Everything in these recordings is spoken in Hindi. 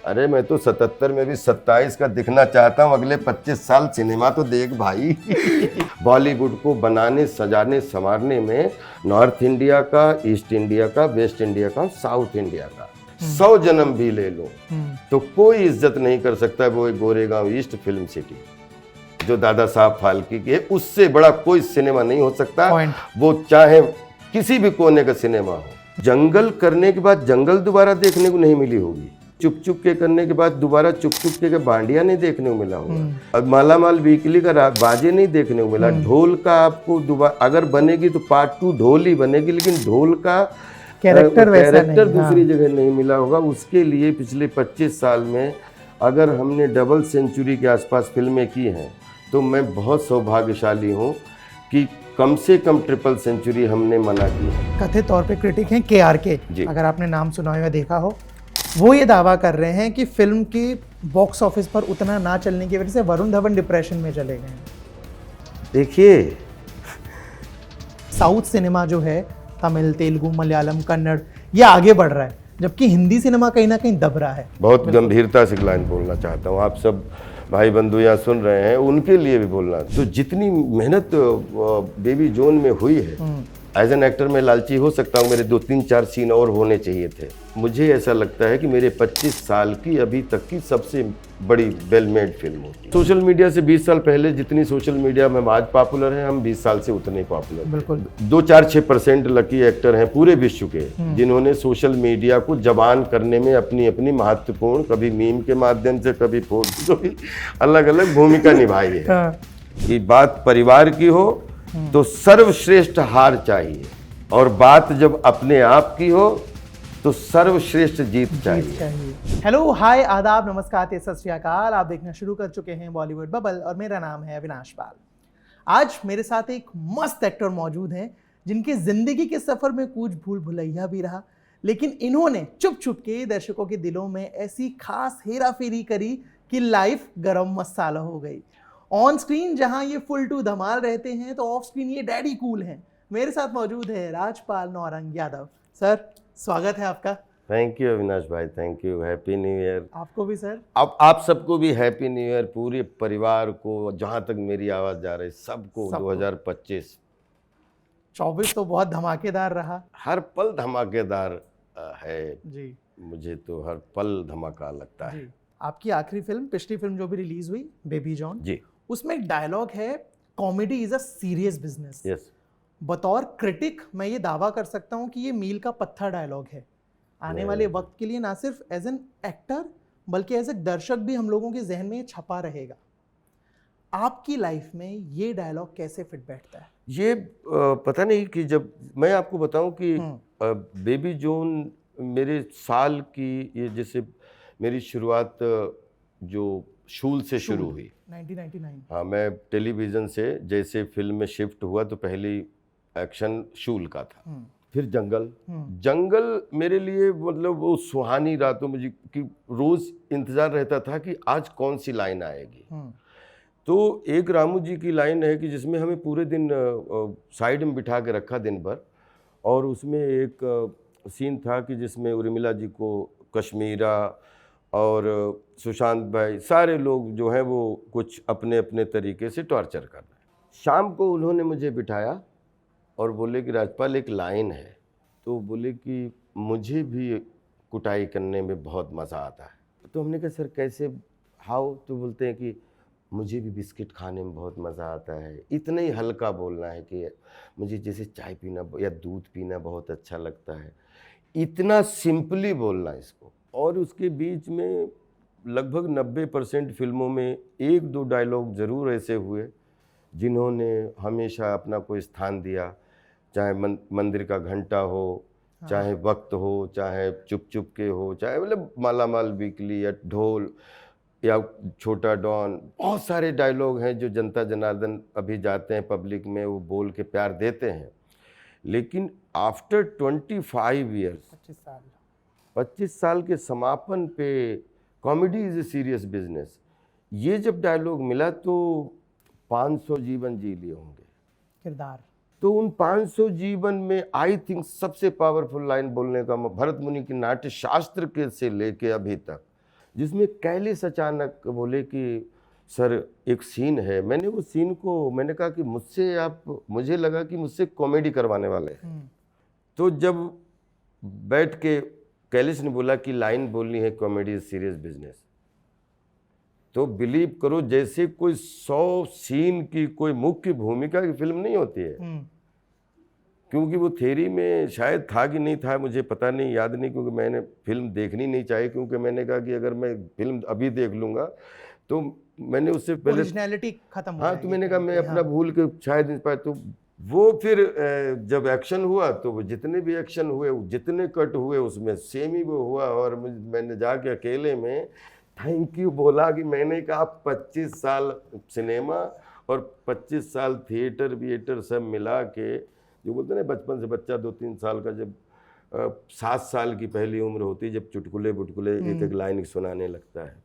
अरे मैं तो 77 में भी 27 का दिखना चाहता हूँ। अगले 25 साल सिनेमा तो देख भाई। बॉलीवुड को बनाने, सजाने, संवारने में नॉर्थ इंडिया का, ईस्ट इंडिया का, वेस्ट इंडिया का, साउथ इंडिया का 100 जन्म भी ले लो तो कोई इज्जत नहीं कर सकता वो एक गोरेगांव ईस्ट फिल्म सिटी जो दादा साहब फाल्के के, उससे बड़ा कोई सिनेमा नहीं हो सकता। वो चाहे किसी भी कोने का सिनेमा हो। जंगल करने के बाद जंगल दोबारा देखने को नहीं मिली होगी। चुप चुप के करने के बाद दोबारा चुप चुप के बांडिया नहीं देखने को मिला होगा। अब मालामाल वीकली का बाजे नहीं देखने को मिला। ढोल का आपको दोबारा अगर बनेगी तो पार्ट 2 ढोल ही बनेगी, लेकिन ढोल का कैरेक्टर दूसरी जगह नहीं मिला होगा। उसके लिए पिछले 25 साल में अगर हमने डबल सेंचुरी के आसपास फिल्में की हैं तो मैं बहुत सौभाग्यशाली हूँ कि कम से कम ट्रिपल सेंचुरी हमने मना की है। कथित तौर पे क्रिटिक हैं KRK, अगर आपने नाम सुना हो या देखा हो, वो ये दावा कर रहे हैं कि फिल्म की बॉक्स ऑफिस पर उतना ना चलने की वजह से वरुण धवन डिप्रेशन में चले गए हैं। देखिए, साउथ सिनेमा जो है, तमिल, तेलुगु, मलयालम, कन्नड़, ये आगे बढ़ रहा है, जबकि हिंदी सिनेमा कहीं ना कहीं दब रहा है। बहुत गंभीरता से लाइन बोलना चाहता हूँ, आप सब भाई बंधु यहाँ सुन रहे हैं, उनके लिए भी बोलना। तो जितनी मेहनत बेबी जोन में हुई है, एज एन एक्टर मैं लालची हो सकता हूँ, मेरे 2-3-4 सीन और होने चाहिए थे। मुझे ऐसा लगता है कि मेरे 25 साल की अभी तक की सबसे बड़ी वेल मेड फिल्म होती है। सोशल मीडिया से 20 साल पहले जितनी सोशल मीडिया में आज पॉपुलर है, हम 20 साल से उतने पॉपुलर। बिल्कुल। 2-4-6% लकी एक्टर हैं पूरे विश्व के जिन्होंने सोशल मीडिया को जबान करने में अपनी अपनी महत्वपूर्ण, कभी मीम के माध्यम से, कभी फोटो, कभी अलग अलग भूमिका निभाई है। कि बात परिवार की हो तो सर्वश्रेष्ठ हार चाहिए, और बात जब अपने आप की हो तो सर्वश्रेष्ठ जीत चाहिए। हेलो, हाय, आदाब, नमस्कार, सत श्री अकाल। आप देखना शुरू कर चुके हैं बॉलीवुड बबल और मेरा नाम है अविनाश पाल। आज मेरे साथ एक मस्त एक्टर मौजूद हैं जिनकी जिंदगी के सफर में कुछ भूल भुलैया भी रहा, लेकिन इन्होंने चुप चुप के दर्शकों के दिलों में ऐसी खास हेरा फेरी करी कि लाइफ गरम मसाला हो गई। ऑन स्क्रीन जहां ये फुल टू धमाल रहते हैं तो ऑफ स्क्रीन ये डैडी कूल हैं। मेरे साथ मौजूद है राजपाल नौरंग यादव। सर, स्वागत है आपका। थैंक यू अविनाश भाई, thank you. Happy new year. आपको भी सर। अब आप सबको भी हैप्पी न्यू ईयर, पूरे परिवार को, जहां तक मेरी आवाज जा रही सबको 2025। 24 तो बहुत धमाकेदार रहा। हर पल धमाकेदार है जी। मुझे तो हर पल धमाका लगता है। आपकी आखिरी फिल्म, पिछली फिल्म जो भी रिलीज हुई, बेबी जॉन जी, उसमें एक डायलॉग है, comedy is a serious business. Yes. बतौर क्रिटिक मैं ये दावा कर सकता हूँ कि ये मील का पत्थर डायलॉग है। आने वाले वक्त के लिए ना सिर्फ एज एन एक्टर बल्कि एज ए दर्शक भी हम लोगों के जहन में छपा रहेगा। आपकी लाइफ में ये डायलॉग कैसे फिट बैठता है? ये पता नहीं कि जब मैं आपको बताऊं कि बेबी जॉन मेरे साल की, ये जैसे मेरी शुरुआत जो शूल से शुरू हुई 1999। हाँ, मैं टेलीविज़न से जैसे फिल्म में शिफ्ट हुआ तो पहली एक्शन शूल का था, फिर जंगल मेरे लिए मतलब वो सुहानी रातों में कि रोज़ इंतज़ार रहता था कि आज कौन सी लाइन आएगी। तो एक रामू जी की लाइन है कि जिसमें हमें पूरे दिन साइड में बिठा के रखा दिन भर, और उसमें एक सीन था कि जिसमें उर्मिला जी को कश्मीरा और सुशांत भाई सारे लोग जो हैं वो कुछ अपने अपने तरीके से टॉर्चर कर रहे हैं। शाम को उन्होंने मुझे बिठाया और बोले कि राजपाल एक लाइन है, तो बोले कि मुझे भी कुटाई करने में बहुत मज़ा आता है। तो हमने कहा सर कैसे, हाउ? तो बोलते हैं कि मुझे भी बिस्किट खाने में बहुत मज़ा आता है। इतना ही हल्का बोलना है कि मुझे जैसे चाय पीना या दूध पीना बहुत अच्छा लगता है, इतना सिंपली बोलना इसको। और उसके बीच में लगभग 90% फिल्मों में 1-2 डायलॉग ज़रूर ऐसे हुए जिन्होंने हमेशा अपना कोई स्थान दिया, चाहे मंदिर का घंटा हो, चाहे वक्त हो, चाहे चुप चुप के हो, चाहे मतलब मालामाल वीकली या ढोल या छोटा डॉन। बहुत सारे डायलॉग हैं जो जनता जनार्दन अभी जाते हैं पब्लिक में, वो बोल के प्यार देते हैं। लेकिन आफ्टर 25 ईयर्स, 25 साल के समापन पे comedy is a serious business, ये जब डायलॉग मिला तो 500 जीवन जी लिए होंगे किरदार। तो उन 500 जीवन में आई थिंक सबसे पावरफुल लाइन बोलने का भरत मुनि के नाट्य शास्त्र के से लेके अभी तक जिसमें कैलिस अचानक बोले कि सर एक सीन है। मैंने वो सीन को मैंने कहा कि मुझे लगा कि मुझसे कॉमेडी करवाने वाले हैं। तो जब बैठ के कैलिस ने बोला कि लाइन बोलनी है कॉमेडी इज सीरियस बिजनेस, तो बिलीव करो जैसे कोई 100 सीन की कोई मुख्य भूमिका की फिल्म नहीं होती है। क्योंकि वो थियरी में शायद था कि नहीं था, मुझे पता नहीं, याद नहीं, क्योंकि मैंने फिल्म देखनी नहीं चाहिए, क्योंकि मैंने कहा कि अगर मैं फिल्म अभी देख लूँगा तो मैंने उससे पहले ओरिजिनलिटी खत्म हो हाँ, तो जाएगी मैंने कहा मैं कहीं पे, अपना भूल के शायद नहीं पाया। तो वो फिर जब एक्शन हुआ तो वो जितने भी एक्शन हुए, जितने कट हुए, उसमें सेम ही वो हुआ। और मैंने जाके अकेले में थैंक यू बोला कि मैंने कहा 25 साल सिनेमा और 25 साल थिएटर सब मिला के, जो बोलते हैं ना बचपन से बच्चा 2-3 साल का, जब 7 साल की पहली उम्र होती है, जब चुटकुले बुटकुले एक एक लाइन सुनाने लगता है,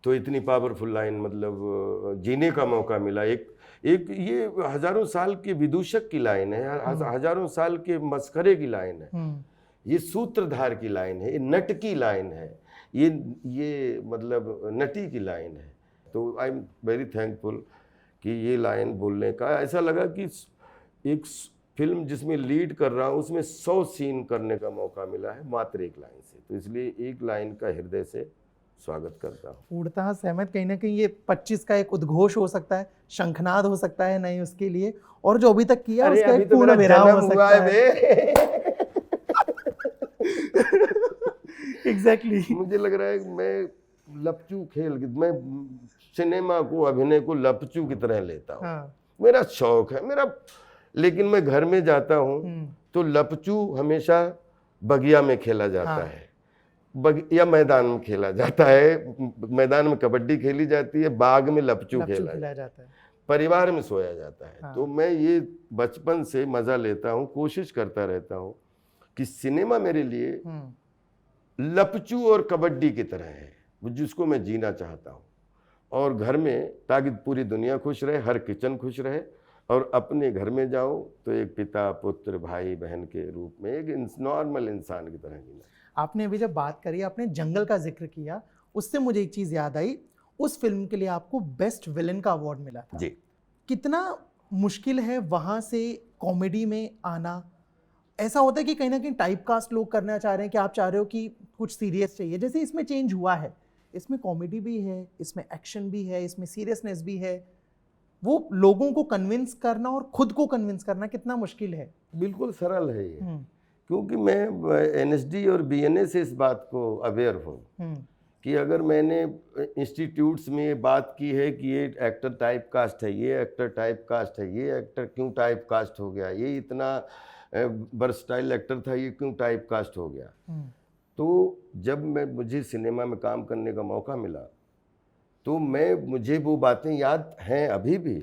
तो इतनी पावरफुल लाइन, मतलब जीने का मौका मिला। एक ये हजारों साल के विदूषक की लाइन है, हजारों साल के मस्करे की लाइन है, ये सूत्रधार की लाइन है, ये नट की लाइन है, ये मतलब नटी की लाइन है। तो आई एम वेरी थैंकफुल कि ये लाइन बोलने का ऐसा लगा कि एक फिल्म जिसमें लीड कर रहा हूँ उसमें 100 सीन करने का मौका मिला है मात्र एक लाइन से। तो इसलिए एक लाइन का हृदय से स्वागत करता हूँ। पूर्णतः सहमत। कहीं ना कहीं ये 25 का एक उद्घोष हो सकता है, शंखनाद हो सकता है नहीं उसके लिए, और जो अभी तक किया उसका एक पूर्ण विराम हो सकता है। एग्जैक्टली मुझे लग रहा है कि मैं लपचू मैं सिनेमा को, अभिनय को लपचू की तरह लेता हूँ। हाँ। मेरा शौक है मेरा, लेकिन मैं घर में जाता हूँ तो लपचू हमेशा बगिया में खेला जाता है, या मैदान में खेला जाता है। मैदान में कबड्डी खेली जाती है, बाग में लपचू खेला जाता है, परिवार में सोया जाता है। हाँ। तो मैं ये बचपन से मजा लेता हूँ, कोशिश करता रहता हूँ कि सिनेमा मेरे लिए लपचू और कबड्डी की तरह है, जिसको मैं जीना चाहता हूँ। और घर में, ताकि पूरी दुनिया खुश रहे, हर किचन खुश रहे, और अपने घर में जाओ तो एक पिता पुत्र भाई बहन के रूप में एक नॉर्मल इंसान की तरह जीना। आपने अभी जब बात करी, आपने जंगल का जिक्र किया, उससे मुझे एक चीज़ याद आई। उस फिल्म के लिए आपको बेस्ट विलन का अवार्ड मिला था जी। कितना मुश्किल है वहाँ से कॉमेडी में आना? ऐसा होता है कि कहीं ना कहीं टाइप कास्ट लोग करना चाह रहे हैं कि आप चाह रहे हो कि कुछ सीरियस चाहिए, जैसे इसमें चेंज हुआ है, इसमें कॉमेडी भी है, इसमें एक्शन भी है, इसमें सीरियसनेस भी है। वो लोगों को कन्विंस करना और खुद को कन्विंस करना कितना मुश्किल है? बिल्कुल सरल है ये, क्योंकि मैं एनएसडी और बीएनए से इस बात को अवेयर हूँ कि अगर मैंने इंस्टीट्यूट्स में ये बात की है कि ये एक्टर टाइप कास्ट है, ये एक्टर टाइप कास्ट है, ये एक्टर क्यों टाइप कास्ट हो गया, ये इतना वर्सटाइल एक्टर था, ये क्यों टाइप कास्ट हो गया। तो जब मुझे सिनेमा में काम करने का मौका मिला तो मुझे वो बातें याद हैं अभी भी।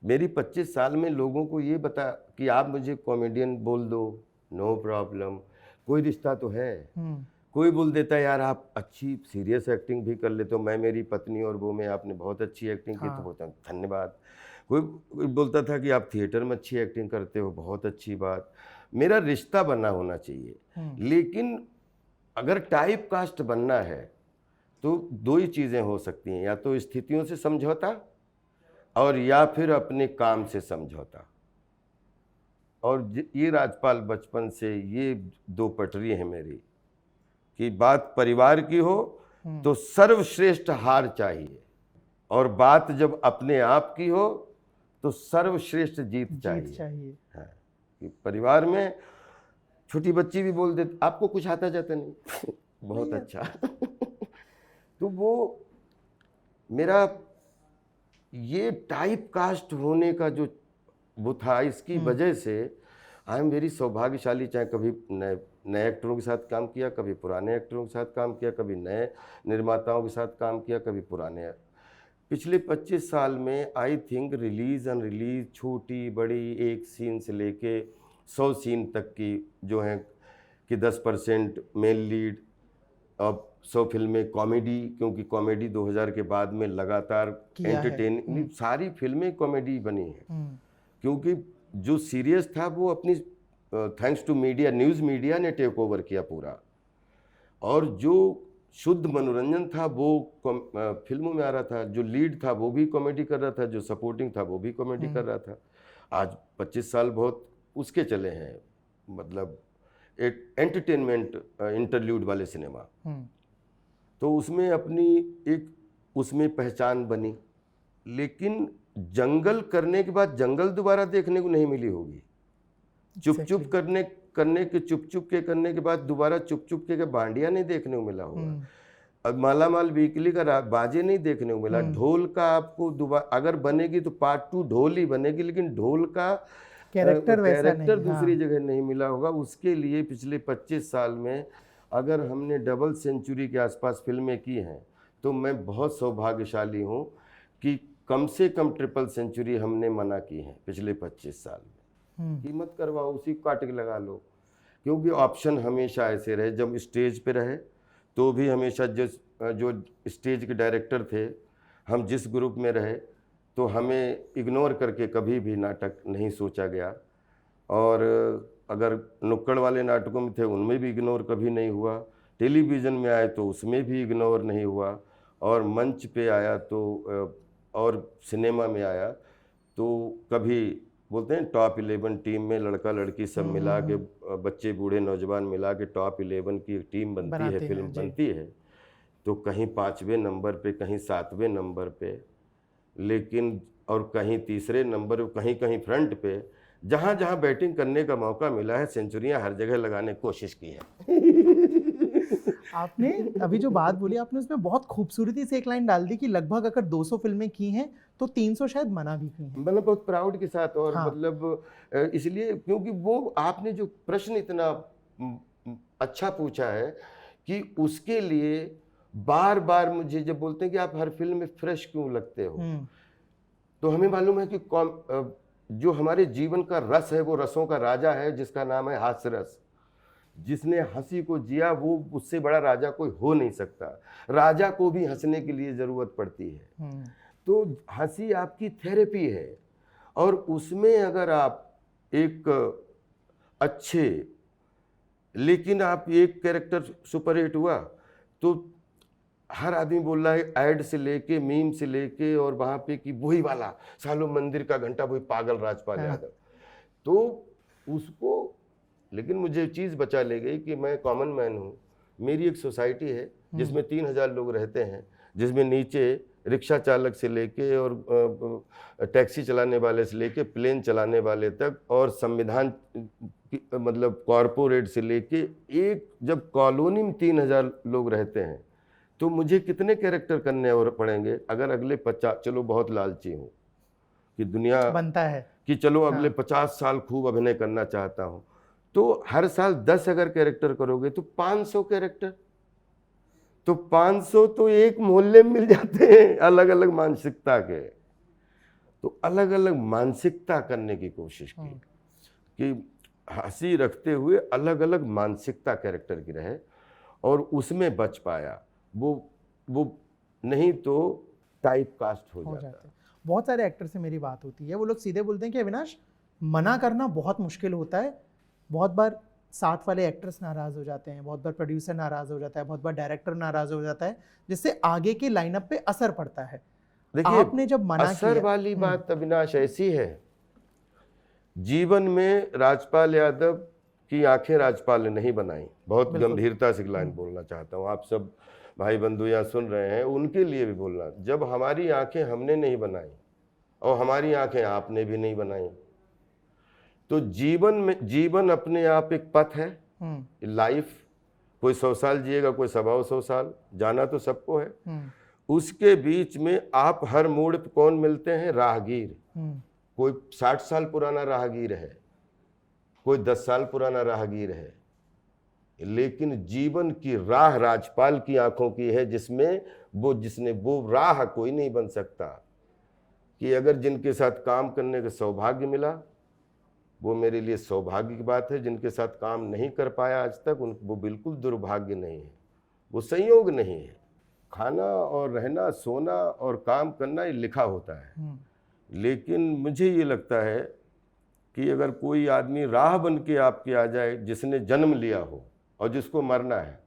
मेरी 25 साल में लोगों को ये बता कि आप मुझे कॉमेडियन बोल दो, नो प्रॉब्लम, कोई रिश्ता तो है। कोई बोल देता है यार आप अच्छी सीरियस एक्टिंग भी कर लेते हो, मैं मेरी पत्नी और वो में आपने बहुत अच्छी एक्टिंग की, तो बोलता हूँ धन्यवाद। कोई बोलता था कि आप थिएटर में अच्छी एक्टिंग करते हो, बहुत अच्छी बात। मेरा रिश्ता बना होना चाहिए। लेकिन अगर टाइप कास्ट बनना है तो दो ही चीज़ें हो सकती हैं, या तो स्थितियों से समझौता और या फिर अपने काम से समझौता। और ये राजपाल बचपन से ये दो पटरी हैं मेरी, कि बात परिवार की हो तो सर्वश्रेष्ठ हार चाहिए, और बात जब अपने आप की हो तो सर्वश्रेष्ठ जीत चाहिए। हाँ, कि परिवार में छोटी बच्ची भी बोल देती आपको कुछ आता जाता नहीं बहुत अच्छा तो वो मेरा ये टाइप कास्ट होने का जो वो था, इसकी वजह से आई एम वेरी सौभाग्यशाली। चाहे कभी नए एक्टरों के साथ काम किया, कभी पुराने एक्टरों के साथ काम किया, कभी नए निर्माताओं के साथ काम किया, कभी पुराने। पिछले 25 साल में आई थिंक रिलीज अनरिलीज, छोटी बड़ी, एक सीन से लेके 100 सीन तक की जो हैं कि 10% मेल लीड, अब 100 फिल्में कॉमेडी, क्योंकि कॉमेडी 2000 के बाद में लगातार एंटरटेन, सारी फिल्में कॉमेडी बनी हैं। क्योंकि जो सीरियस था वो अपनी thanks to media, news media ने टेक ओवर किया पूरा, और जो शुद्ध मनोरंजन था वो फिल्मों में आ रहा था। जो लीड था वो भी कॉमेडी कर रहा था, जो सपोर्टिंग था वो भी कॉमेडी कर रहा था। आज 25 साल बहुत उसके चले हैं, मतलब एक एंटरटेनमेंट इंटरल्यूड वाले सिनेमा। तो उसमें अपनी एक उसमें पहचान बनी। लेकिन जंगल करने के बाद जंगल दोबारा देखने को नहीं मिली होगी। चुप चुप करने के चुप के करने के बाद दोबारा चुप के बांडिया नहीं देखने को मिला होगा। अब मालामाल वीकली का बाजे नहीं देखने को मिला। ढोल का आपको दोबारा अगर बनेगी तो पार्ट 2 ढोल ही बनेगी, लेकिन ढोल का कैरेक्टर दूसरी जगह नहीं मिला होगा। उसके लिए पिछले 25 साल में अगर हमने डबल सेंचुरी के आसपास फिल्में की हैं तो मैं बहुत सौभाग्यशाली हूँ कि कम से कम ट्रिपल सेंचुरी हमने मना की है पिछले 25 साल में। कीमत करवाओ, उसी को काट के लगा लो, क्योंकि ऑप्शन हमेशा ऐसे रहे। जब स्टेज पे रहे तो भी हमेशा जो स्टेज के डायरेक्टर थे, हम जिस ग्रुप में रहे तो हमें इग्नोर करके कभी भी नाटक नहीं सोचा गया। और अगर नुक्कड़ वाले नाटकों में थे उनमें भी इग्नोर कभी नहीं हुआ। टेलीविज़न में आए तो उसमें भी इग्नोर नहीं हुआ। और मंच पे आया तो और सिनेमा में आया तो कभी बोलते हैं टॉप 11 टीम में लड़का लड़की सब मिला के, बच्चे बूढ़े नौजवान मिला के टॉप 11 की एक टीम बनती है, फिल्म बनती है। तो कहीं 5वें नंबर पे, कहीं 7वें नंबर पे, लेकिन और कहीं तीसरे नंबर, कहीं कहीं फ्रंट पे। जहाँ जहाँ बैटिंग करने का मौका मिला है सेंचुरियाँ हर जगह लगाने की कोशिश की है। आपने अभी जो बात बोली आपने उसमें बहुत खूबसूरती से एक लाइन डाल दी कि लगभग अगर 200 फिल्में की हैं तो 300 शायद मना भी की हैं। मतलब बहुत प्राउड के साथ। और मतलब इसलिए क्योंकि वो आपने जो प्रश्न इतना अच्छा पूछा है कि उसके लिए बार बार मुझे जब बोलते हैं कि आप हर फिल्म में फ्रेश क्यों लगते हो, तो हमें मालूम है कि जो हमारे जीवन का रस है वो रसों का राजा है जिसका नाम है हास्य रस। जिसने हंसी को जिया वो उससे बड़ा राजा कोई हो नहीं सकता। राजा को भी हंसने के लिए जरूरत पड़ती है। तो हंसी आपकी थेरेपी है। और उसमें अगर आप एक अच्छे, लेकिन आप एक कैरेक्टर सुपरहिट हुआ तो हर आदमी बोल रहा है, ऐड से लेके मीम से लेके, और वहाँ पे कि वही वाला सालों मंदिर का घंटा वही पागल राजपाल यादव। तो उसको, लेकिन मुझे चीज़ बचा ले गई कि मैं कॉमन मैन हूँ। मेरी एक सोसाइटी है जिसमें 3000 लोग रहते हैं, जिसमें नीचे रिक्शा चालक से लेके और टैक्सी चलाने वाले से लेके प्लेन चलाने वाले तक, और संविधान मतलब कॉरपोरेट से लेके एक, जब कॉलोनी में 3000 लोग रहते हैं तो मुझे कितने कैरेक्टर करने और पड़ेंगे। अगर अगले 50, चलो बहुत लालची हूँ कि दुनिया बनता है कि चलो अगले 50 साल खूब अभिनय करना चाहता हूँ, तो हर साल 10 अगर कैरेक्टर करोगे तो 500 कैरेक्टर, तो 500 तो एक मोहल्ले में मिल जाते हैं अलग अलग मानसिकता के। तो अलग अलग मानसिकता करने की कोशिश की कि हंसी रखते हुए अलग अलग मानसिकता कैरेक्टर की रहे, और उसमें बच पाया। वो नहीं तो टाइप कास्ट हो जाता। बहुत सारे एक्टर से मेरी बात होती है, वो लोग सीधे बोलते हैं कि अविनाश मना करना बहुत मुश्किल होता है। बहुत बार साथ वाले एक्टर्स नाराज हो जाते हैं, बहुत बार प्रोड्यूसर नाराज हो जाता है, बहुत बार डायरेक्टर नाराज हो जाता है, जिससे आगे के लाइनअप पे असर पड़ता है। देखिए, आपने जब मना असर वाली बात अविनाश ऐसी है, जीवन में राजपाल यादव की आंखें राजपाल ने नहीं बनाई। बहुत गंभीरता से लाइन बोलना चाहता हूँ, आप सब भाई बंधु यहाँ सुन रहे हैं, उनके लिए भी बोलना। जब हमारी आंखें हमने नहीं बनाई और हमारी आंखें आपने भी नहीं बनाई, तो जीवन अपने आप एक पथ है। लाइफ, कोई 100 साल जिएगा, कोई 125 साल, जाना तो सबको है। उसके बीच में आप हर मोड़ पे कौन मिलते हैं? राहगीर। कोई 60 साल पुराना राहगीर है, कोई 10 साल पुराना राहगीर है, लेकिन जीवन की राह राजपाल की आंखों की है, जिसने वो राह कोई नहीं बन सकता। कि अगर जिनके साथ काम करने का सौभाग्य मिला, वो मेरे लिए सौभाग्य की बात है। जिनके साथ काम नहीं कर पाया आज तक, वो बिल्कुल दुर्भाग्य नहीं है, वो संयोग नहीं है। खाना और रहना, सोना और काम करना ये लिखा होता है। लेकिन मुझे ये लगता है कि अगर कोई आदमी राह बन के आपके आ जाए, जिसने जन्म लिया हो और जिसको मरना है,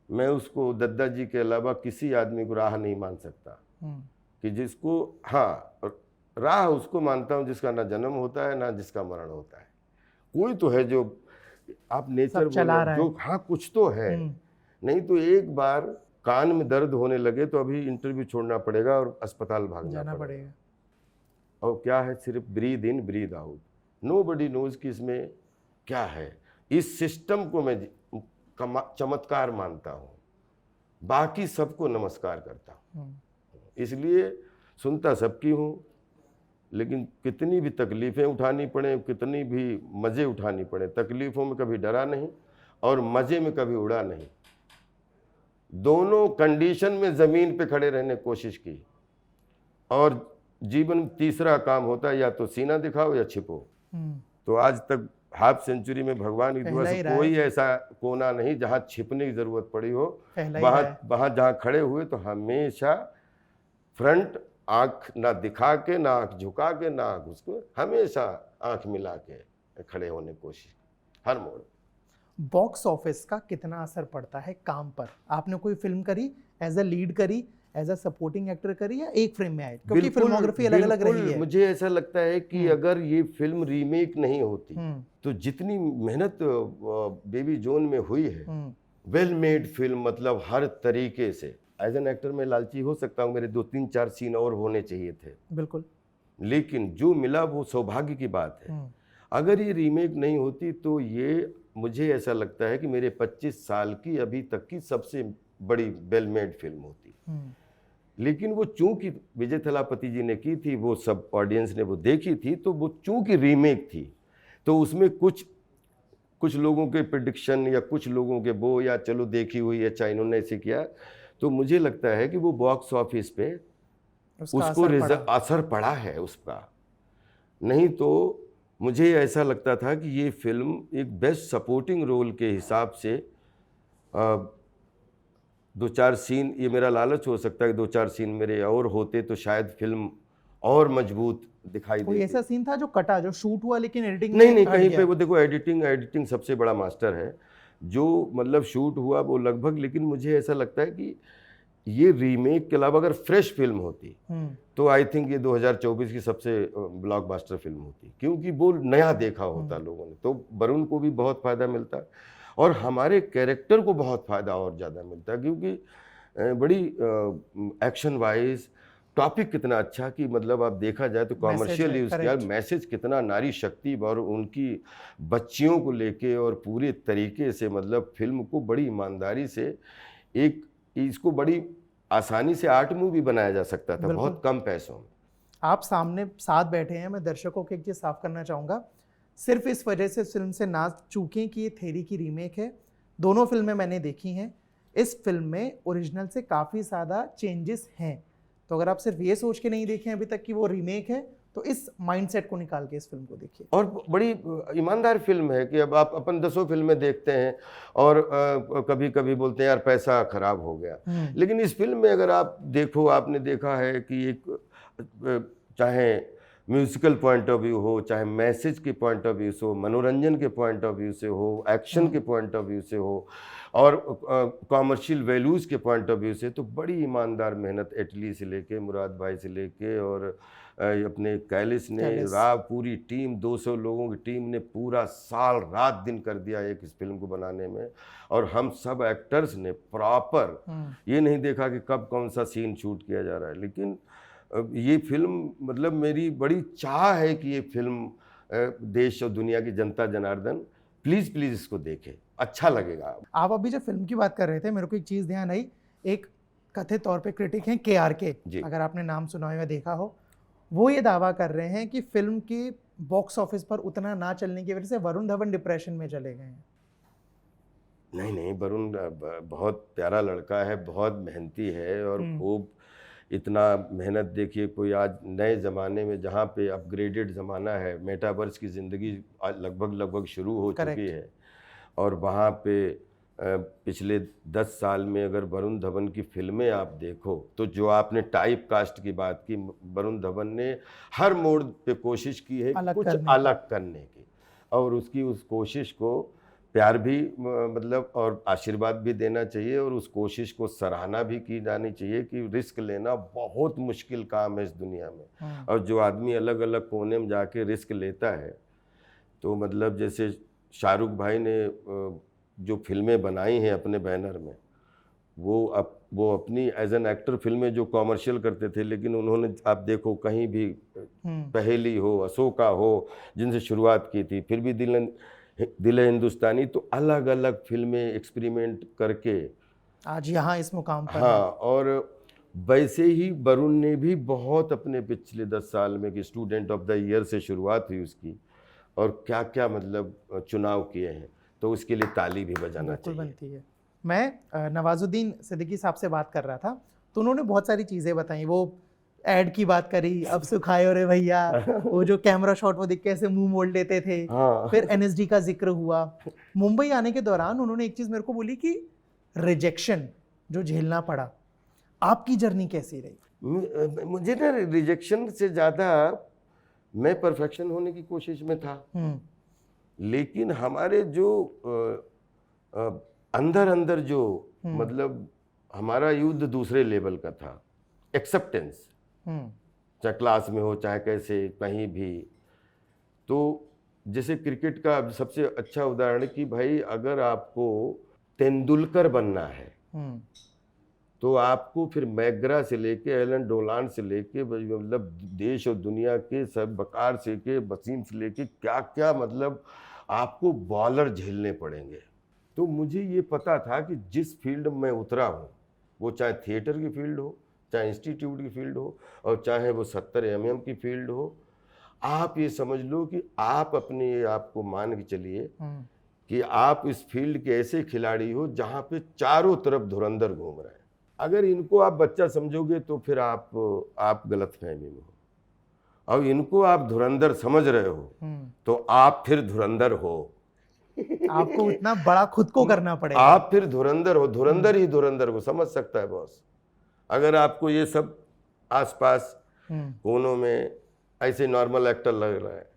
मैं उसको दद्दा जी के अलावा किसी आदमी को राह नहीं मान सकता, कि जिसको, हाँ राह उसको मानता हूँ जिसका ना जन्म होता है ना जिसका मरण होता है। कोई तो है जो आप नेचर चला रहा जो, हाँ कुछ तो है, नहीं तो एक बार कान में दर्द होने लगे तो अभी इंटरव्यू छोड़ना पड़ेगा और अस्पताल भागना पड़ेगा। और क्या है, सिर्फ breathe in breathe out, nobody knows कि इसमें क्या है। इस सिस्टम को मैं चमत्कार मानता हूँ, बाकी सबको नमस्कार करता हूँ। इसलिए सुनता सबकी हूँ, लेकिन कितनी भी तकलीफ़ें उठानी पड़े, कितनी भी मज़े उठानी पड़े, तकलीफ़ों में कभी डरा नहीं और मज़े में कभी उड़ा नहीं। दोनों कंडीशन में ज़मीन पे खड़े रहने की कोशिश की। और जीवन में तीसरा काम होता है, या तो सीना दिखाओ या छिपो। तो आज तक हाफ सेंचुरी में भगवान की दुआ से कोई ऐसा कोना नहीं जहाँ छिपने की ज़रूरत पड़ी हो। वहाँ जहाँ खड़े हुए तो हमेशा फ्रंट, आंख ना दिखा के, ना आंख झुका के, ना आंख उसको, हमेशा आंख मिला के खड़े होने की कोशिश हर मोड़। बॉक्स ऑफिस का कितना असर पड़ता है काम पर? आपने कोई फिल्म करी, एज अ लीड करी, एज अ सपोर्टिंग एक्टर करी, या एक फ्रेम में आए? क्योंकि फिल्मोग्राफी अलग अलग रही है। मुझे ऐसा लगता है कि अगर ये फिल्म रीमेक नहीं होती तो जितनी मेहनत बेबी जोन में हुई है, वेल मेड फिल्म, मतलब हर तरीके से। एज एन एक्टर मैं लालची हो सकता हूँ, मेरे 2-3-4 सीन और होने चाहिए थे, बिल्कुल, लेकिन जो मिला वो सौभाग्य की बात है। अगर ये रीमेक नहीं होती तो ये, मुझे ऐसा लगता है कि मेरे 25 साल की अभी तक की सबसे बड़ी वेल मेड फिल्म होती। लेकिन वो चूंकि विजय थलापति जी ने की थी, वो सब ऑडियंस ने वो देखी थी, तो वो चूंकि रीमेक थी तो उसमें कुछ लोगों के प्रेडिक्शन या कुछ लोगों के वो, या चलो देखी हुई, अच्छा इन्होंने ऐसे किया, तो मुझे लगता है कि वो बॉक्स ऑफिस पे उसको असर पड़ा है उसका। नहीं तो मुझे ऐसा लगता था कि ये फिल्म एक बेस्ट सपोर्टिंग रोल के हिसाब से 2-4 सीन, ये मेरा लालच हो सकता है कि 2-4 सीन मेरे और होते तो शायद फिल्म और मजबूत दिखाई देती। कोई ऐसा सीन था जो कटा, जो शूट हुआ लेकिन एडिटिंग नहीं कहीं पे वो देखो, एडिटिंग सबसे बड़ा मास्टर है। जो मतलब शूट हुआ वो लगभग, लेकिन मुझे ऐसा लगता है कि ये रीमेक के अलावा अगर फ्रेश फिल्म होती तो आई थिंक ये 2024 की सबसे ब्लॉकबस्टर फिल्म होती, क्योंकि वो नया देखा होता लोगों ने, तो वरुण को भी बहुत फ़ायदा मिलता और हमारे कैरेक्टर को बहुत फ़ायदा और ज़्यादा मिलता, क्योंकि बड़ी एक्शन वाइज टॉपिक कितना अच्छा, कि मतलब आप देखा जाए तो कॉमर्शियल यूज़ किया, मैसेज कितना नारी शक्ति और उनकी बच्चियों को लेके, और पूरे तरीके से मतलब फिल्म को बड़ी ईमानदारी से, एक इसको बड़ी आसानी से आर्ट मूवी बनाया जा सकता था बहुत कम पैसों में। आप सामने साथ बैठे हैं, मैं दर्शकों को एक चीज़ साफ करना चाहूँगा, सिर्फ इस वजह से फिल्म से ना चूकें कि ये थेरी की रीमेक है। दोनों फिल्में मैंने देखी हैं, इस फिल्म में ओरिजिनल से काफ़ी ज़्यादा चेंजेस हैं, तो अगर आप सिर्फ ये सोच के नहीं देखें अभी तक कि वो रीमेक है, तो इस माइंडसेट को निकाल के इस फिल्म को देखिए। और बड़ी ईमानदार फिल्म है कि अब आप अपन 10 फिल्में देखते हैं और कभी कभी बोलते हैं यार पैसा खराब हो गया, लेकिन इस फिल्म में अगर आप देखो, आपने देखा है कि एक चाहे म्यूजिकल पॉइंट ऑफ व्यू हो, चाहे मैसेज के पॉइंट ऑफ व्यू से हो, मनोरंजन के पॉइंट ऑफ व्यू से हो, एक्शन के पॉइंट ऑफ व्यू से हो, और कॉमर्शियल वैल्यूज़ के पॉइंट ऑफ व्यू से, तो बड़ी ईमानदार मेहनत एटली से लेके, मुराद भाई से लेके, और अपने कैलिस ने, पूरी टीम, 200 लोगों की टीम ने पूरा साल रात दिन कर दिया एक इस फिल्म को बनाने में, और हम सब एक्टर्स ने प्रॉपर ये नहीं देखा कि कब कौन सा सीन शूट किया जा रहा है। लेकिन ये फिल्म, मतलब मेरी बड़ी चाह है कि ये फिल्म देश और दुनिया की जनता जनार्दन प्लीज़ इसको देखे, अच्छा लगेगा। आप अभी जब फिल्म की बात कर रहे थे, मेरे को एक चीज़ ध्यान आई, एक कथित तौर पे क्रिटिक हैं KRK, अगर आपने नाम सुना हो या देखा हो, वो ये दावा कर रहे हैं कि फिल्म की बॉक्स ऑफिस पर उतना ना चलने की वजह से वरुण धवन डिप्रेशन में चले गए हैं। नहीं, वरुण बहुत प्यारा लड़का है, बहुत मेहनती है, और खूब इतना मेहनत, देखिए कोई आज नए ज़माने में जहाँ पे अपग्रेडेड ज़माना है, मेटावर्स की ज़िंदगी लगभग शुरू हो चुकी है, और वहाँ पे पिछले 10 साल में अगर वरुण धवन की फिल्में आप देखो, तो जो आपने टाइप कास्ट की बात की, वरुण धवन ने हर मोड़ पे कोशिश की है कुछ अलग करने की, और उसकी उस कोशिश को प्यार भी मतलब और आशीर्वाद भी देना चाहिए, और उस कोशिश को सराहना भी की जानी चाहिए कि रिस्क लेना बहुत मुश्किल काम है इस दुनिया में। और जो आदमी अलग अलग कोने में जाके रिस्क लेता है, तो मतलब जैसे शाहरुख भाई ने जो फिल्में बनाई हैं अपने बैनर में, वो अपनी एज एन एक्टर फिल्में जो कॉमर्शियल करते थे, लेकिन उन्होंने आप देखो कहीं भी पहेली हो, अशोका हो, जिनसे शुरुआत की थी, फिर भी दिल है हिंदुस्तानी, तो अलग अलग फिल्में एक्सपेरिमेंट करके आज यहाँ इस मुकाम पर हाँ। और वैसे ही वरुण ने भी बहुत अपने पिछले 10 साल में कि स्टूडेंट ऑफ द ईयर से शुरुआत हुई उसकी, और क्या क्या मतलब चुनाव किए हैं, तो उसके लिए ताली भी बजाना चाहिए। बनती है। मैं नवाजुद्दीन सिद्दीकी साहब से बात कर रहा था, तो उन्होंने बहुत सारी चीज़ें बताई। वो ऐड की बात करी, अब सुखाए रे भैया, वो जो कैमरा शॉट वो देख के ऐसे मुंह मोड़ लेते थे। हाँ। फिर एनएसडी का जिक्र हुआ। मुंबई आने के दौरान उन्होंने एक चीज़ मेरे को बोली कि रिजेक्शन जो झेलना पड़ा, आपकी जर्नी कैसी रही? मुझे ना रिजेक्शन से ज़्यादा मैं परफेक्शन होने की कोशिश में था, लेकिन हमारे जो अंदर अंदर जो मतलब हमारा युद्ध दूसरे लेवल का था, एक्सेप्टेंस, चाहे क्लास में हो चाहे कैसे कहीं भी। तो जैसे क्रिकेट का सबसे अच्छा उदाहरण कि भाई अगर आपको तेंदुलकर बनना है तो आपको फिर मैग्रा से लेके एलन डोलान से लेके मतलब देश और दुनिया के सब बकार से के वसीम से लेके क्या क्या मतलब आपको बॉलर झेलने पड़ेंगे। तो मुझे ये पता था कि जिस फील्ड में उतरा हूँ, वो चाहे थिएटर की फील्ड हो, चाहे इंस्टीट्यूट की फील्ड हो, और चाहे वो 70 mm की फील्ड हो, आप ये समझ लो कि आप अपने आप को मान के चलिए कि आप इस फील्ड के ऐसे खिलाड़ी हो जहाँ पे चारों तरफ धुरंधर घूम रहे हैं। अगर इनको आप बच्चा समझोगे तो फिर आप गलतफहमी में हो, और इनको आप धुरंधर समझ रहे हो तो आप फिर धुरंधर हो। आपको इतना बड़ा खुद को करना पड़ेगा, आप फिर धुरंधर हो, धुरंधर ही धुरंधर को समझ सकता है बॉस। अगर आपको ये सब आसपास कोनों में ऐसे नॉर्मल एक्टर लग रहा है,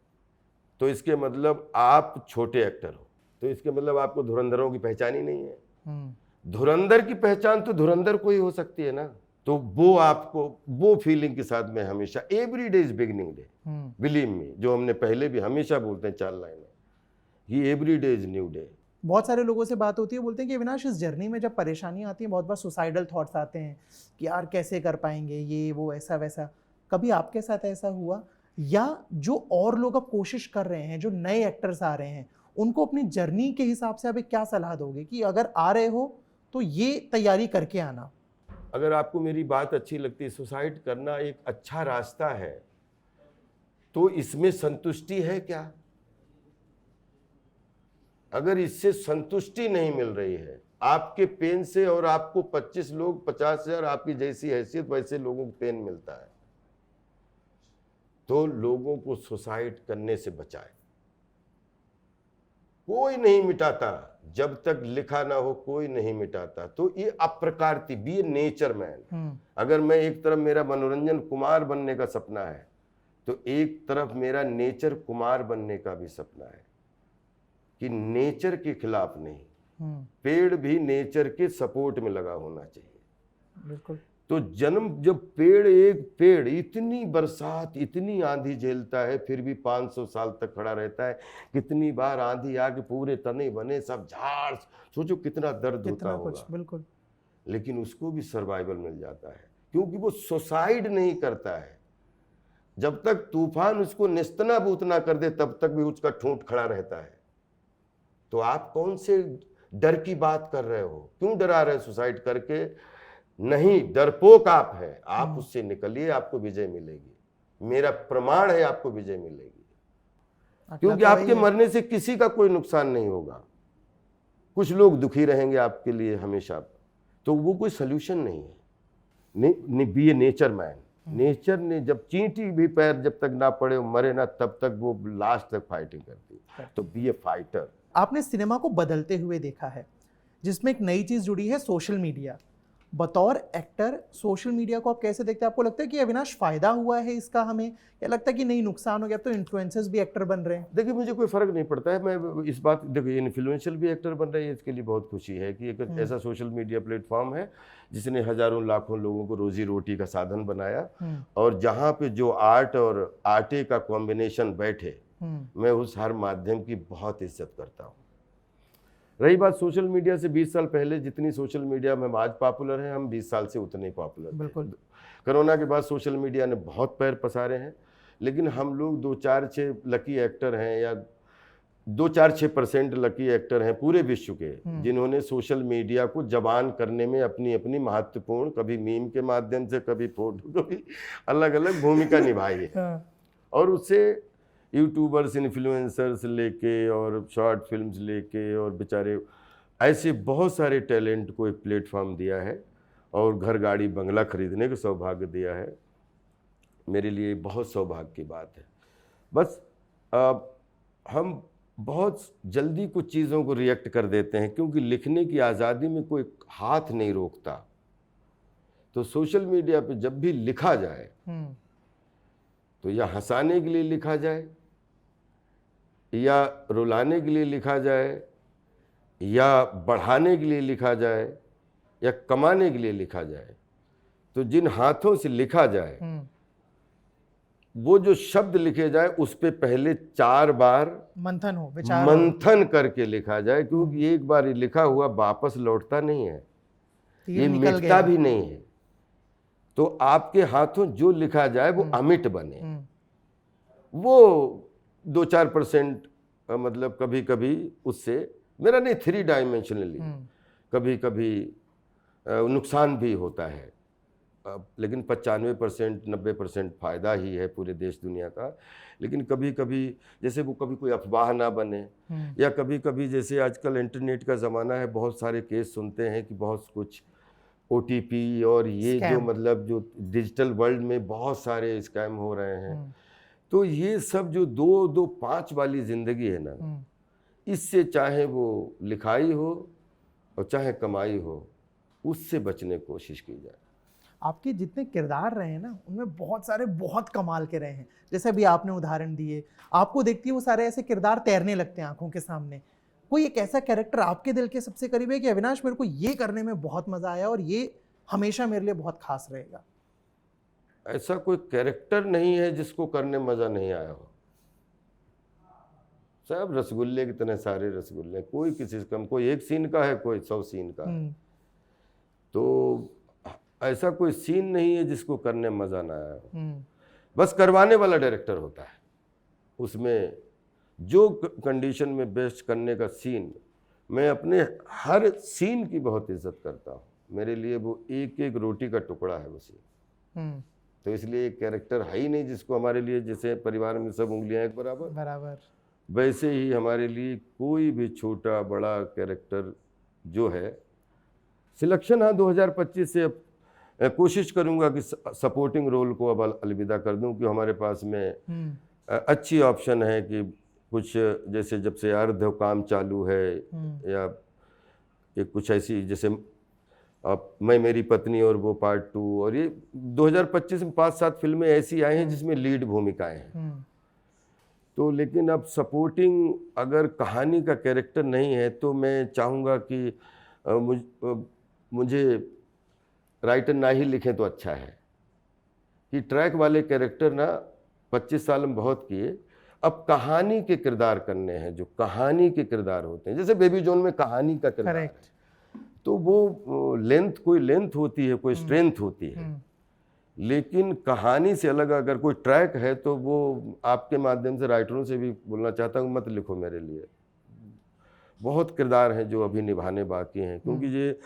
तो इसके मतलब आप छोटे एक्टर हो, तो इसके मतलब आपको धुरंधरों की पहचान ही नहीं है। धुरंधर की पहचान तो धुरंधर को ही हो सकती है ना। तो वो आपको वो फीलिंग के साथ में हमेशा every day is beginning day, believe me, जो हमने पहले भी हमेशा बोलते हैं 4 लाइनें, ये every day is new day. बहुत सारे लोगों से बात होती है, बोलते हैं कि अविनाश इस जर्नी में जब परेशानियां आती हैं बहुत बार सुसाइडल थॉट्स आते हैं कि यार कैसे कर पाएंगे ये वो ऐसा वैसा। कभी आपके साथ ऐसा हुआ, या जो और लोग अब कोशिश कर रहे हैं, जो नए एक्टर्स आ रहे हैं, उनको अपनी जर्नी के हिसाब से आप क्या सलाह दोगे कि अगर आ रहे हो तो ये तैयारी करके आना? अगर आपको मेरी बात अच्छी लगती है, सुसाइड करना एक अच्छा रास्ता है, तो इसमें संतुष्टि है क्या? अगर इससे संतुष्टि नहीं मिल रही है आपके पेन से, और आपको 25 लोग 50,000 आपकी जैसी हैसियत वैसे लोगों को पेन मिलता है, तो लोगों को सुसाइड करने से बचाए। कोई नहीं मिटाता जब तक लिखा ना हो, कोई नहीं मिटाता। तो ये अप्रकारती, बी ए नेचर मैन। अगर मैं एक तरफ मेरा मनोरंजन कुमार बनने का सपना है, तो एक तरफ मेरा नेचर कुमार बनने का भी सपना है, कि नेचर के खिलाफ नहीं, पेड़ भी नेचर के सपोर्ट में लगा होना चाहिए। बिल्कुल। तो जब एक पेड़ इतनी बरसात इतनी आंधी झेलता है, फिर भी 500 साल तक खड़ा रहता है। कितनी बार आंधी आके पूरे तने बने सब झाड़, सोचो कितना दर्द होता होगा। बिल्कुल। लेकिन उसको भी सर्वाइवल मिल जाता है, क्योंकि वो सुसाइड नहीं करता है। जब तक तूफान उसको निस्तना बूतना कर दे, तब तक भी उसका ठूंठ खड़ा रहता है। तो आप कौन से डर की बात कर रहे हो? क्यों डरा रहे सुसाइड करके? नहीं, डरपोक आप है, आप उससे निकलिए, आपको विजय मिलेगी। मेरा प्रमाण है आपको विजय मिलेगी, क्योंकि आपके मरने से किसी का कोई नुकसान नहीं होगा। कुछ लोग दुखी रहेंगे आपके लिए हमेशा, तो वो कोई सोल्यूशन नहीं है। Be a nature man. Nature ने जब चींटी भी पैर जब तक ना पड़े मरे ना, तब तक वो लास्ट तक फाइटिंग करती है। तो बी ए फाइटर। आपने सिनेमा को बदलते हुए देखा है, जिसमें एक नई चीज जुड़ी है, सोशल मीडिया। बतौर एक्टर सोशल मीडिया को आप कैसे देखते हैं? आपको लगता है कि अविनाश फायदा हुआ है इसका हमें, या लगता है कि नहीं नुकसान हो गया, अब तो इन्फ्लुएंसर्स भी एक्टर बन रहे हैं? देखिए मुझे कोई फ़र्क नहीं पड़ता है, मैं इस बात देखिए इन्फ्लुएंशियल भी एक्टर बन रही है, इसके लिए बहुत खुशी है कि एक ऐसा सोशल मीडिया प्लेटफॉर्म है जिसने हज़ारों लाखों लोगों को रोजी रोटी का साधन बनाया, और जहाँ पे जो आर्ट और आटे का कॉम्बिनेशन बैठे, मैं उस हर माध्यम की बहुत इज्जत करता हूँ। रही बात सोशल मीडिया से 20 साल पहले, जितनी सोशल मीडिया में आज पॉपुलर है, हम 20 साल से उतने पॉपुलर थे। बिल्कुल। कोरोना के बाद सोशल मीडिया ने बहुत पैर पसारे हैं, लेकिन हम लोग 2-4-6 लकी एक्टर हैं, या 2-4-6% लकी एक्टर हैं पूरे विश्व के, जिन्होंने सोशल मीडिया को जबान करने में अपनी अपनी महत्वपूर्ण, कभी मीम के माध्यम से, कभी फोटो, कभी अलग अलग भूमिका निभाई है। और उससे यूट्यूबर्स, इन्फ्लुएंसर्स लेके और शॉर्ट फिल्म्स लेके और बेचारे ऐसे बहुत सारे टैलेंट को एक प्लेटफॉर्म दिया है, और घर गाड़ी बंगला खरीदने का सौभाग्य दिया है। मेरे लिए बहुत सौभाग्य की बात है। बस हम बहुत जल्दी कुछ चीज़ों को रिएक्ट कर देते हैं, क्योंकि लिखने की आज़ादी में कोई हाथ नहीं रोकता। तो सोशल मीडिया पे जब भी लिखा जाए तो या हंसाने के लिए लिखा जाए, या रुलाने के लिए लिखा जाए, या बढ़ाने के लिए लिखा जाए, या कमाने के लिए लिखा जाए, तो जिन हाथों से लिखा जाए, वो जो शब्द लिखे जाए उस पे पहले 4 बार मंथन हो, विचार मंथन करके लिखा जाए, क्योंकि एक बार लिखा हुआ वापस लौटता नहीं है, ये मिटता भी नहीं है। तो आपके हाथों जो लिखा जाए वो अमिट बने। वो 2-4% मतलब कभी कभी उससे, मेरा नहीं, 3 डायमेंशनली कभी कभी नुकसान भी होता है, लेकिन 95% 90% फ़ायदा ही है पूरे देश दुनिया का। लेकिन कभी कभी जैसे वो कभी कोई अफवाह ना बने, या कभी कभी जैसे आजकल इंटरनेट का ज़माना है, बहुत सारे केस सुनते हैं कि बहुत कुछ OTP और ये जो मतलब जो डिजिटल वर्ल्ड में बहुत सारे स्कैम हो रहे हैं। तो ये सब जो 2-5 वाली ज़िंदगी है ना, इससे चाहे वो लिखाई हो और चाहे कमाई हो, उससे बचने की कोशिश की जाए। आपके जितने किरदार रहे हैं ना, उनमें बहुत सारे बहुत कमाल के रहे हैं। जैसे अभी आपने उदाहरण दिए, आपको देखती है वो सारे ऐसे किरदार तैरने लगते हैं आंखों के सामने। कोई एक ऐसा कैरेक्टर आपके दिल के सबसे करीब है कि अविनाश मेरे को ये करने में बहुत मजा आया और ये हमेशा मेरे लिए बहुत खास रहेगा? ऐसा कोई कैरेक्टर नहीं है जिसको करने मजा नहीं आया हो। सब रसगुल्ले की तरह सारे रसगुल्ले, कोई किसी से कम, कोई 1 सीन का है, कोई 100 सीन का है। तो ऐसा कोई सीन नहीं है जिसको करने मजा ना आया हो। बस करवाने वाला डायरेक्टर होता है, उसमें जो कंडीशन में बेस्ट करने का सीन, मैं अपने हर सीन की बहुत इज्जत करता हूँ। मेरे लिए वो एक एक रोटी का टुकड़ा है वो सीन। तो इसलिए एक कैरेक्टर है ही नहीं जिसको हमारे लिए, जैसे परिवार में सब उंगलियां एक बराबर, वैसे ही हमारे लिए कोई भी छोटा बड़ा कैरेक्टर जो है, सिलेक्शन हाँ 2025 से अब कोशिश करूंगा कि सपोर्टिंग रोल को अब अलविदा कर दूं, कि हमारे पास में अच्छी ऑप्शन है कि कुछ जैसे जब से अर्ध काम चालू है, या एक कुछ ऐसी जैसे मैं मेरी पत्नी और वो पार्ट 2, और ये 2025 में 5-7 फिल्में ऐसी आई हैं जिसमें लीड भूमिकाएं हैं। तो लेकिन अब सपोर्टिंग अगर कहानी का कैरेक्टर नहीं है, तो मैं चाहूँगा कि मुझे राइटर ना ही लिखें तो अच्छा है, कि ट्रैक वाले कैरेक्टर ना 25 साल में बहुत किए, अब कहानी के किरदार करने हैं, जो कहानी के किरदार होते हैं। जैसे बेबी जॉन में कहानी का किरदार है, तो वो लेंथ, कोई लेंथ होती है, कोई स्ट्रेंथ होती है, लेकिन कहानी से अलग अगर कोई ट्रैक है, तो वो आपके माध्यम से राइटरों से भी बोलना चाहता हूँ, मत लिखो मेरे लिए। बहुत किरदार हैं जो अभी निभाने बाकी हैं, क्योंकि ये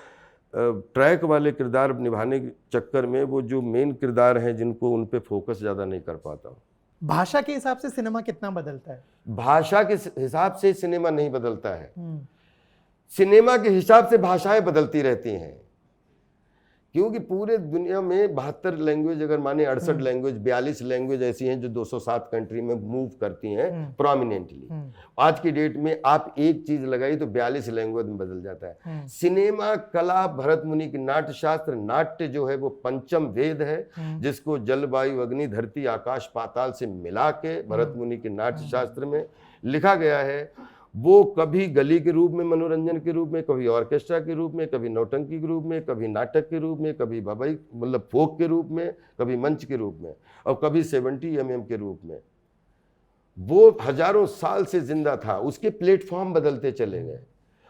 ट्रैक वाले किरदार निभाने के चक्कर में वो जो मेन किरदार हैं जिनको, उन पे फोकस ज़्यादा नहीं कर पाता हूँ। भाषा के हिसाब से सिनेमा कितना बदलता है? भाषा के हिसाब से सिनेमा नहीं बदलता है, सिनेमा के हिसाब से भाषाएं बदलती रहती हैं। क्योंकि पूरे दुनिया में 72 लैंग्वेज, अगर माने 68 लैंग्वेज, 42 लैंग्वेज ऐसी हैं जो 207 कंट्री में मूव करती हैं प्रोमिनेंटली। आज की डेट में आप एक चीज लगाई तो 42 लैंग्वेज में बदल जाता है। सिनेमा कला, भरत मुनि की नाट्य शास्त्र, नाट्य जो है वो पंचम वेद है, जिसको जल वायु अग्नि धरती आकाश पाताल से मिला के भरत मुनि के नाट्य शास्त्र में लिखा गया है। वो कभी गली के रूप में, मनोरंजन के रूप में, कभी ऑर्केस्ट्रा के रूप में, कभी नौटंकी के रूप में, कभी नाटक के रूप में, कभी भवाई मतलब फोक के रूप में, कभी मंच के रूप में, और कभी 70 mm के रूप में। वो हजारों साल से जिंदा था, उसके प्लेटफॉर्म बदलते चले गए,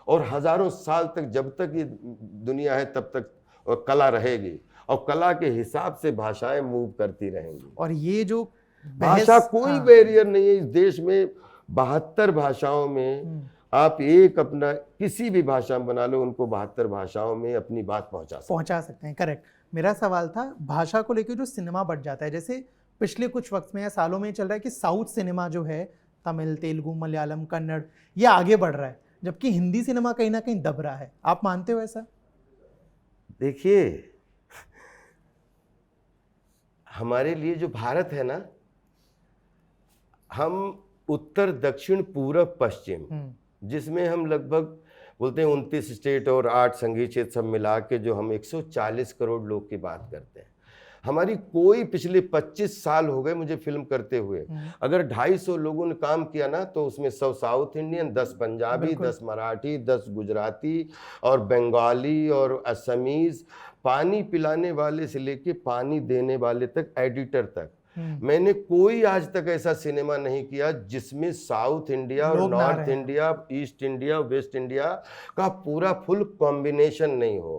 और हजारों साल तक, जब तक ये दुनिया है तब तक कला रहेगी, और कला के हिसाब से भाषाएं मूव करती रहेंगी। और ये जो भाषा कोई बैरियर नहीं है इस देश में। 72 भाषाओं में आप एक अपना किसी भी भाषा में बना लो, उनको 72 भाषाओं में अपनी बात पहुंचा सकते हैं। करेक्ट। मेरा सवाल था भाषा को लेकर जो सिनेमा बढ़ जाता है, जैसे पिछले कुछ वक्त में या सालों में चल रहा है कि साउथ सिनेमा जो है, तमिल, तेलुगु, मलयालम, कन्नड़, ये आगे बढ़ रहा है, जबकि हिंदी सिनेमा कहीं ना कहीं दब रहा है। आप मानते हो ऐसा? देखिए, हमारे लिए जो भारत है ना, हम उत्तर दक्षिण पूरब पश्चिम, जिसमें हम लगभग बोलते हैं 29 स्टेट और 8 संघीय क्षेत्र सब मिला के जो हम 140 करोड़ लोग की बात करते हैं। हमारी कोई पिछले 25 साल हो गए मुझे फिल्म करते हुए, अगर 250 लोगों ने काम किया ना, तो उसमें 100 साउथ इंडियन, 10 पंजाबी, 10 मराठी, 10 गुजराती और बंगाली और असमीज, पानी पिलाने वाले से लेके पानी देने वाले तक, एडिटर तक। मैंने कोई आज तक ऐसा सिनेमा नहीं किया जिसमें साउथ इंडिया और north India, east India, waste India का पूरा फुल कॉम्बिनेशन नहीं हो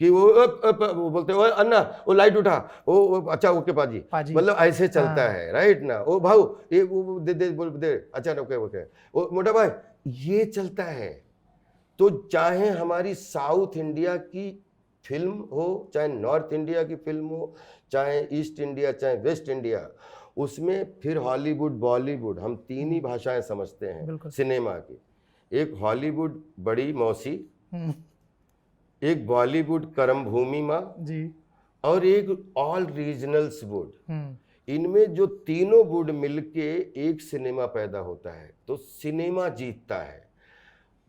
कि वो बोलते हो अन्ना वो लाइट उठा, वो अच्छा ओके पाजी, मतलब ऐसे चलता है, राइट ना, ओ भाऊ ये वो दे बोल दे, अच्छा ओके ओके, ओ मोटा भाई, ये चलता है। तो चाहे हमारी साउथ इंडिया की फिल्म हो, चाहे नॉर्थ इंडिया की फिल्म हो, चाहे ईस्ट इंडिया, चाहे वेस्ट इंडिया, उसमें फिर हॉलीवुड, बॉलीवुड, हम 3 ही भाषाएं समझते हैं सिनेमा की। एक हॉलीवुड बड़ी मौसी, एक बॉलीवुड करम भूमि माँ जी, और एक ऑल रीजनल्स वुड। इनमें जो तीनों वुड मिलके एक सिनेमा पैदा होता है, तो सिनेमा जीतता है।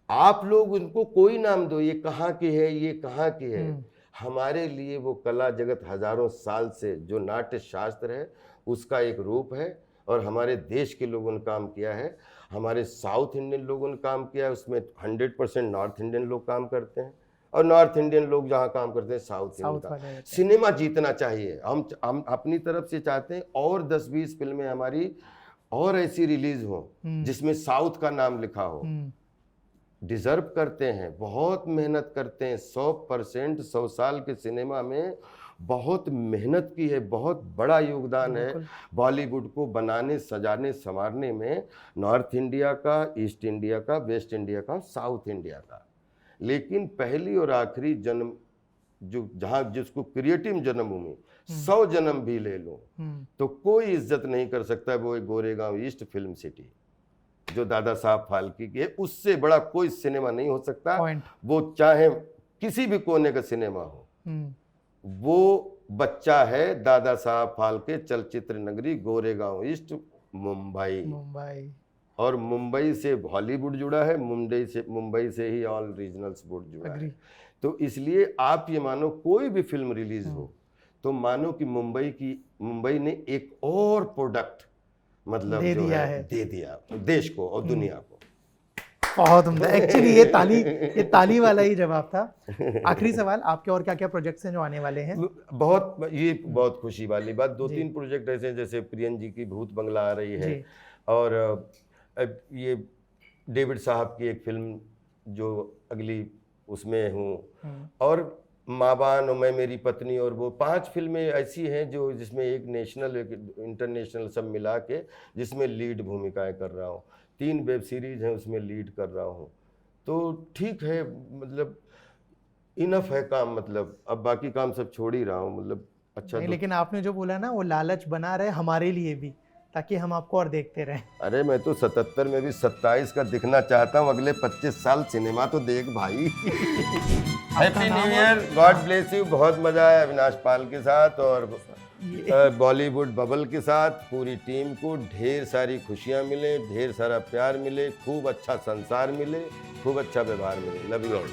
आप लोग उनको कोई नाम दो, ये कहाँ की है, ये कहाँ की है, हमारे लिए वो कला जगत हजारों साल से जो नाट्य शास्त्र है उसका एक रूप है, और हमारे देश के लोगों ने काम किया है। हमारे साउथ इंडियन लोगों ने काम किया है, उसमें 100% नॉर्थ इंडियन लोग काम करते हैं, और नॉर्थ इंडियन लोग जहाँ काम करते हैं साउथ इंडियन का। सिनेमा जीतना चाहिए। हम अपनी तरफ से चाहते हैं और 10-20 फिल्में हमारी और ऐसी रिलीज हो जिसमें साउथ का नाम लिखा हो। डिजर्व करते हैं, बहुत मेहनत करते हैं, 100%, 100 साल के सिनेमा में बहुत मेहनत की है, बहुत बड़ा योगदान है बॉलीवुड को बनाने, सजाने, संवारने में, नॉर्थ इंडिया का, ईस्ट इंडिया का, वेस्ट इंडिया का, साउथ इंडिया का। लेकिन पहली और आखिरी जन्म जो जहाँ जिसको क्रिएटिव जन्मभूमि, 100 जन्म भी ले लो तो कोई इज्जत नहीं कर सकता वो एक गोरेगांव ईस्ट फिल्म सिटी जो दादा साहब फाल्के की है। उससे बड़ा कोई सिनेमा नहीं हो सकता। वो चाहे किसी भी कोने का सिनेमा हो, वो बच्चा है दादा साहब फाल्के चलचित्र नगरी गोरेगांव ईस्ट मुंबई। और मुंबई से हॉलीवुड जुड़ा है, मुंबई से ही ऑल रीजनल्स वुड जुड़ा है। तो इसलिए आप ये मानो कोई भी फिल्म रिलीज हो तो मानो कि मुंबई ने एक और प्रोडक्ट मतलब दे दिया देश को और दुनिया को। बहुत उम्दा। एक्चुअली ये ताली वाला ही जवाब था। आखिरी सवाल, आपके और क्या क्या प्रोजेक्ट्स हैं जो आने वाले हैं? बहुत खुशी वाली बात, 2-3 प्रोजेक्ट ऐसे हैं, जैसे प्रियन जी की भूत बंगला आ रही है, और ये डेविड साहब की एक फिल्म जो अगली उसमें हूँ, और माँ बान और मैं मेरी पत्नी, और वो 5 फिल्में ऐसी हैं जो जिसमें एक नेशनल एक इंटरनेशनल सब मिला के जिसमें लीड भूमिकाएं कर रहा हूँ। 3 वेब सीरीज हैं उसमें लीड कर रहा हूँ। तो ठीक है, मतलब इनफ है काम, मतलब अब बाकी काम सब छोड़ ही रहा हूँ, मतलब अच्छा। लेकिन आपने जो बोला ना वो लालच बना रहे हमारे लिए भी ताकि हम आपको और देखते रहें। अरे मैं तो 77 में भी 27 का दिखना चाहता हूँ, अगले 25 साल सिनेमा तो देख भाई। Happy new year, God bless you. बहुत मजा आया अविनाश पाल के साथ और बॉलीवुड बबल के साथ। पूरी टीम को ढेर सारी खुशियाँ मिले, ढेर सारा प्यार मिले, खूब अच्छा संसार मिले, खूब अच्छा व्यवहार मिले। Love you all.